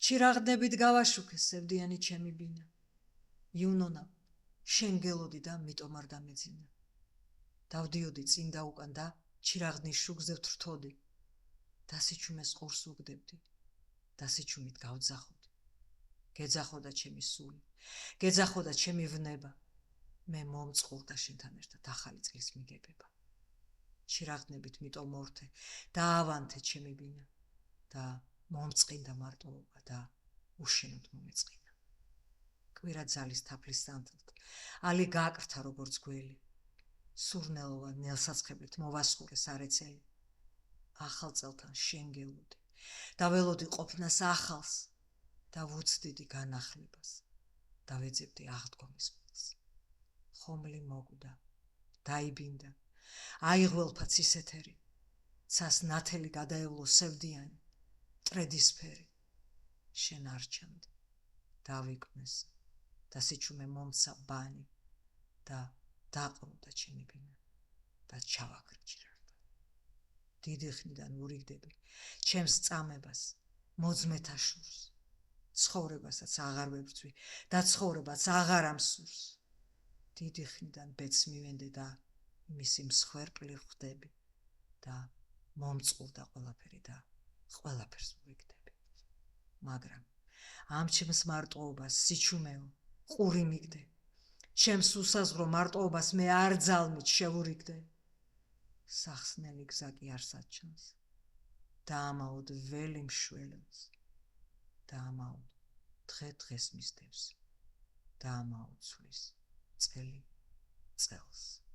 ჩირაღდნებით გავაშუქე სევდიანი ჩემი ბინა. იუნონა, შენ გელოდი და მიტომ არ დამეძინა. დავდიოდი წინ და უკან და ჩირაღდნის შუქზე ვთრთოდი. დასიჩუმეს ყურს უგდებდი. დასიჩუმით გავძახოდი. გეძახოდა ჩემი სული, გეძახოდა ჩემი ვნება. მე მომწყურდა შენთან ერთად ახალი წლის მიგებება. ჩირაღდნებით მიტომ ორთე, დაავანთე ჩემი ბინა და მომწყინდა მარტოობა და უშენოდ მომეწყინა. კვირა ძალის თაფლის სანთლად, ალი გააკრთა როგორც გველი. სურნელოვან ნელსაცხებლით მოვასხურე სარეცელი. ახალ წელთან შენ გელოდი და ველოდი ყოფნას ახალს და ვუცდიდი განახლებას და ვეძებდი აღდგომის ველს. ხომლი მოკვდა, დაიბინდა, აიღველფა ცისეთერი, ცას ნათელი გადაევლო სევდიანი, ტრედისფერი. შენ არ ჩანდი, დავიკვნეს და სიჩუმე მომცა ბანი და დაყრუნდა ჩემი ბინა და ჩავაქრე ჩირაღდა. დიდი ხნიდან ვურიგდები ჩემს წამებას, მოძმეთა შურს, ცხოვრებასაც აღარ ვებრძვი და ცხოვრებაც აღარ ამსურს. დიდი ხნიდან ბედს მივენდე და მისი მსხვერპლი ხვდები და მომწყურდა ყველაფერი და ყველაფერს ვურიგდები. მაგრამ ამ ჩემს მარტოობას სიჩუმეო, ყური მიგდე. ჩემს უსაზღრო მარტოობას მე არ ძალმით შევურიგდე. სახსნელი გზა კი არ საჩანს. დაამაოდ ველი მშველელს. დაამაოდ დღე-დღეს მისდევს. დაამაოდ ცვლის წელი წელს.